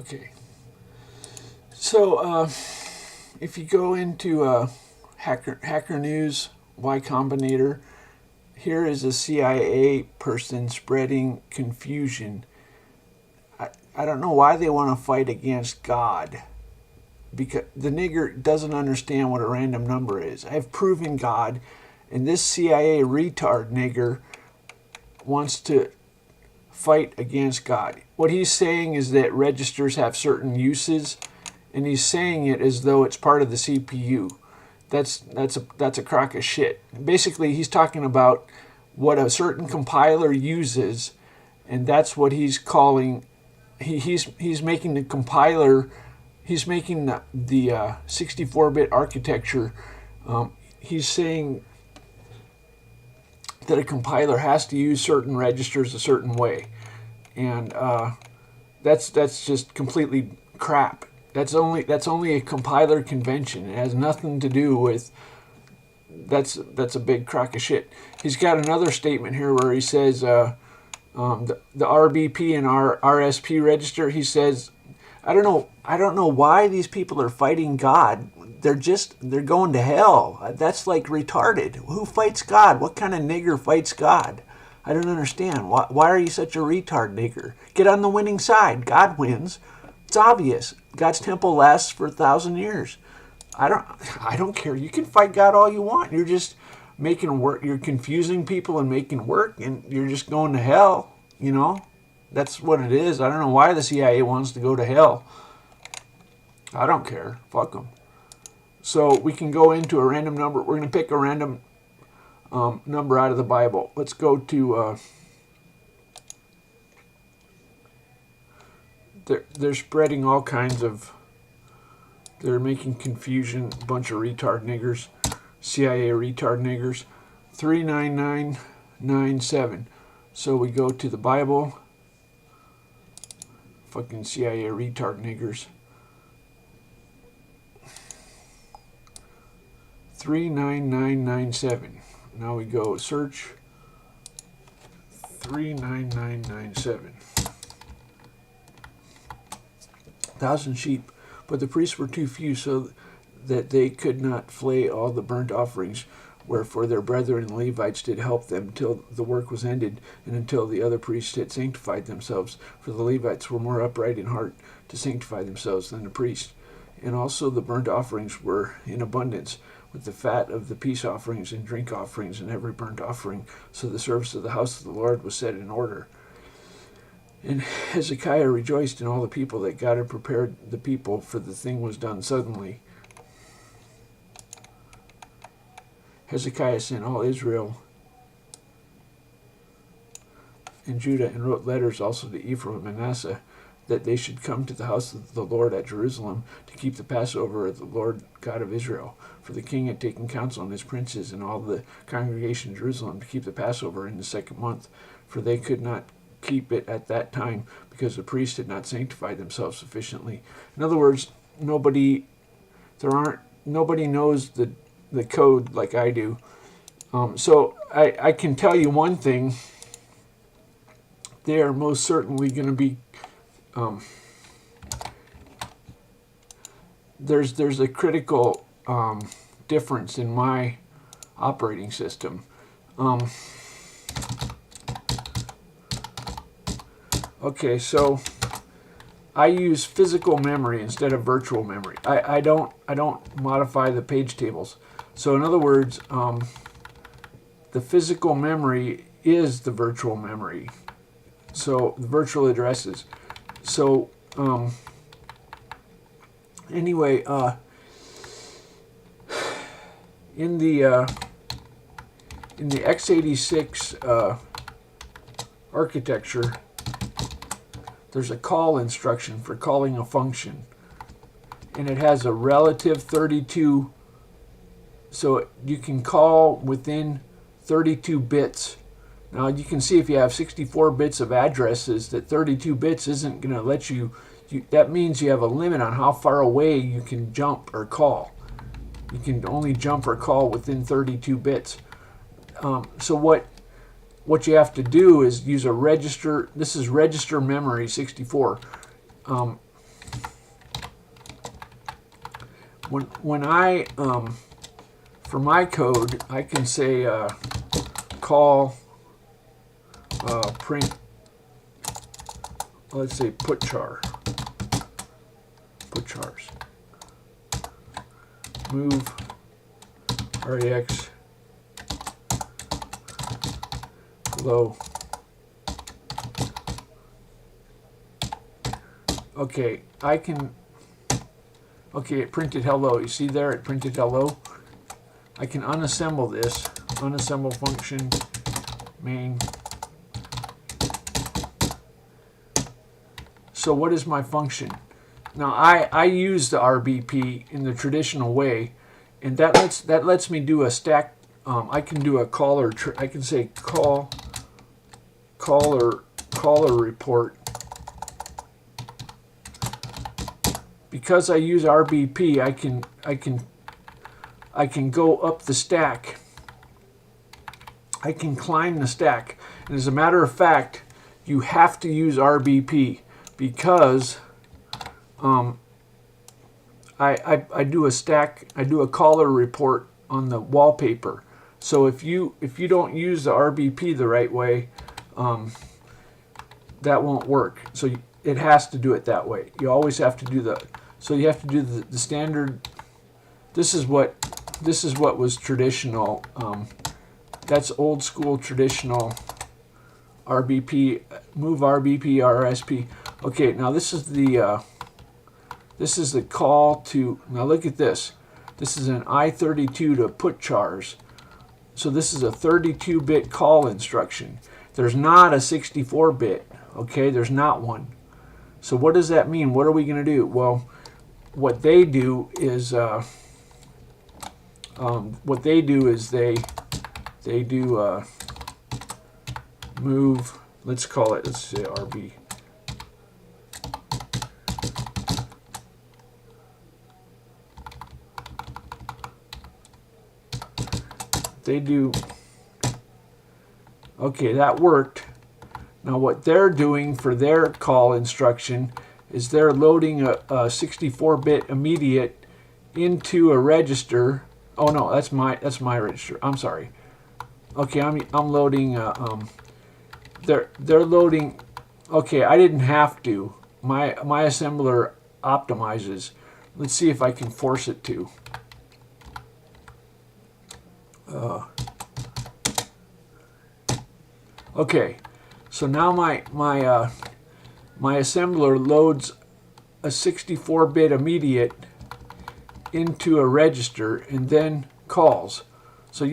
Okay. So if you go into Hacker News, Y Combinator, here is a CIA person spreading confusion. I don't know why they want to fight against God, because the nigger doesn't understand what a random number is. I've proven God, and this CIA retard nigger wants to fight against God. What he's saying is that registers have certain uses, and he's saying it as though it's part of the CPU. That's a crock of shit. Basically, he's talking about what a certain compiler uses, and that's what he's calling. He's making the compiler. He's making the 64-bit architecture. He's saying that a compiler has to use certain registers a certain way, and that's just completely crap. That's only a compiler convention. It has nothing to do with. That's a big crock of shit. He's got another statement here where he says the RBP and RSP register. He says, I don't know why these people are fighting God. They're going to hell. That's like retarded. Who fights God? What kind of nigger fights God? I don't understand. Why are you such a retard nigger? Get on the winning side. God wins. It's obvious. God's temple lasts for 1,000 years. I don't care. You can fight God all you want. You're just making work. You're confusing people and making work, and you're just going to hell. You know, that's what it is. I don't know why the CIA wants to go to hell. I don't care. Fuck them. So we can go into a random number. We're going to pick a random number out of the Bible. Let's go to. They're spreading all kinds of. They're making confusion. A bunch of retard niggers, CIA retard niggers. 39997. So we go to the Bible. Fucking CIA retard niggers. 39997. Now we go search 39997. 1,000 sheep, but the priests were too few, so that they could not flay all the burnt offerings. Wherefore their brethren the Levites did help them till the work was ended, and until the other priests had sanctified themselves. For the Levites were more upright in heart to sanctify themselves than the priests. And also the burnt offerings were in abundance, with the fat of the peace offerings and drink offerings and every burnt offering. So the service of the house of the Lord was set in order. And Hezekiah rejoiced in all the people that God had prepared the people, for the thing was done suddenly. Hezekiah sent all Israel and Judah and wrote letters also to Ephraim and Manasseh, that they should come to the house of the Lord at Jerusalem to keep the Passover of the Lord God of Israel. For the king had taken counsel on his princes and all the congregation in Jerusalem to keep the Passover in the 2nd month, for they could not keep it at that time, because the priests had not sanctified themselves sufficiently. In other words, nobody knows the code like I do. So I can tell you one thing: they are most certainly going to be. There's a critical difference in my operating system. Okay, so I use physical memory instead of virtual memory. I don't modify the page tables. So in other words, the physical memory is the virtual memory. So the virtual addresses. So anyway, in the x86 architecture, there's a call instruction for calling a function, and it has a relative 32, so you can call within 32 bits. Now you can see if you have 64 bits of addresses that 32 bits isn't going to let you, that means you have a limit on how far away you can jump or call. You can only jump or call within 32 bits. So what you have to do is use a register. This is register memory 64. when I for my code, I can say call print, let's say put chars, move rex low. Okay, I can, okay, it printed hello. You see there, it printed hello. I can unassemble this, unassemble function main. So what is my function? Now I use the RBP in the traditional way, and that lets me do a stack. I can do a caller. I can say caller report. Because I use RBP, I can go up the stack. I can climb the stack. And as a matter of fact, you have to use RBP because I do a stack. I do a caller report on the wallpaper. So if you don't use the RBP the right way, that won't work. So it has to do it that way. You always have to do the. So you have to do the standard. This is what was traditional. That's old school traditional RBP, move RBP, RSP. Okay, now this is the call to. Now look at this. This is an I32 to put chars. So this is a 32-bit call instruction. There's not a 64-bit. Okay, there's not one. So what does that mean? What are we going to do? Well, what they do is they do move. Let's call it. Let's say RB. They do. Okay, that worked. Now what they're doing for their call instruction is they're loading a 64-bit immediate into a register. Oh no, that's my register. I'm sorry. Okay, I'm loading. They're loading. Okay, I didn't have to. My assembler optimizes. Let's see if I can force it to. Okay, so now my assembler loads a 64-bit immediate into a register and then calls. So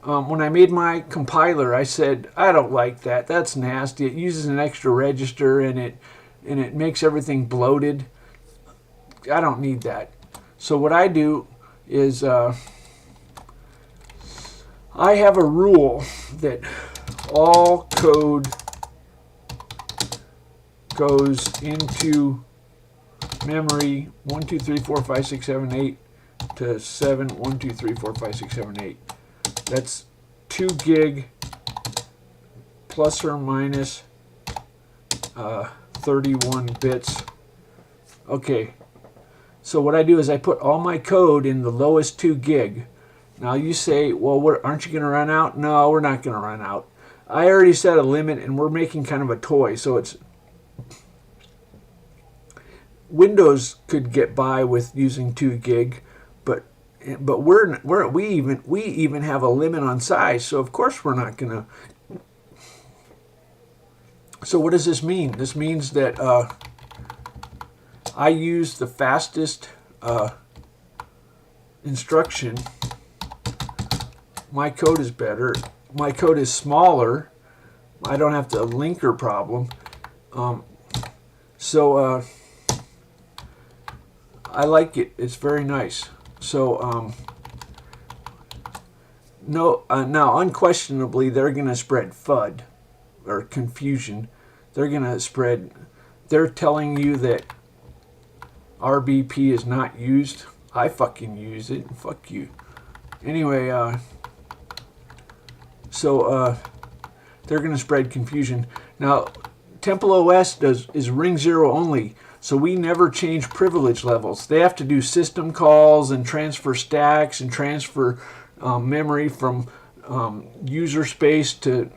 when I made my compiler, I said I don't like that. That's nasty. It uses an extra register and it makes everything bloated. I don't need that. So what I do is I have a rule that all code goes into memory 1 2 3 4 5 6 7 8 to 7 1 2 3 4 5 6 7 8. That's 2 gig plus or minus 31 bits. Okay, so what I do is I put all my code in the lowest 2 gig. Now you say, well, aren't you going to run out? No, we're not going to run out. I already set a limit, and we're making kind of a toy, so it's Windows could get by with using 2 gig, but we even have a limit on size, so of course we're not going to. So what does this mean? This means that I use the fastest instruction. My code is better. My code is smaller. I don't have the linker problem. So I like it. It's very nice. So now unquestionably they're going to spread FUD or confusion. They're going to spread. They're telling you that RBP is not used. I fucking use it. Fuck you. Anyway, so they're going to spread confusion. Now, TempleOS is ring 0 only. So we never change privilege levels. They have to do system calls and transfer stacks and transfer memory from user space to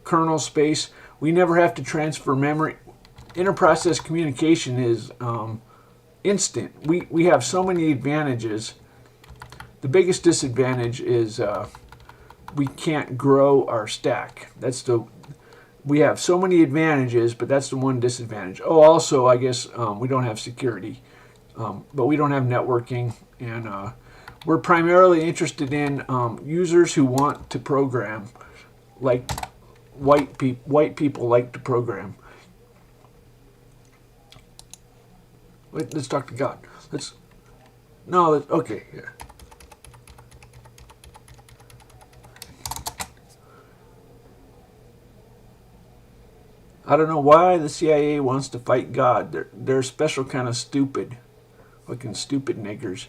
kernel space. We never have to transfer memory. Interprocess communication is instant. We have so many advantages. The biggest disadvantage is we can't grow our stack. We have so many advantages, but that's the one disadvantage. Oh, also, I guess we don't have security, but we don't have networking, and we're primarily interested in users who want to program, like white people like to program. Wait, let's talk to God. Okay, yeah. I don't know why the CIA wants to fight God. They're a special kind of stupid. Fucking stupid niggers.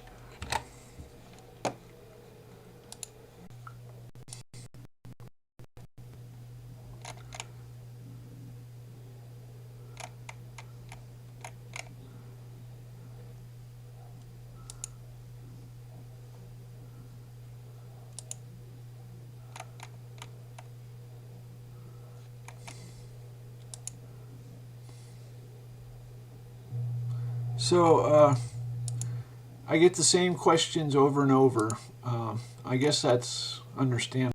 So, I get the same questions over and over. I guess that's understandable.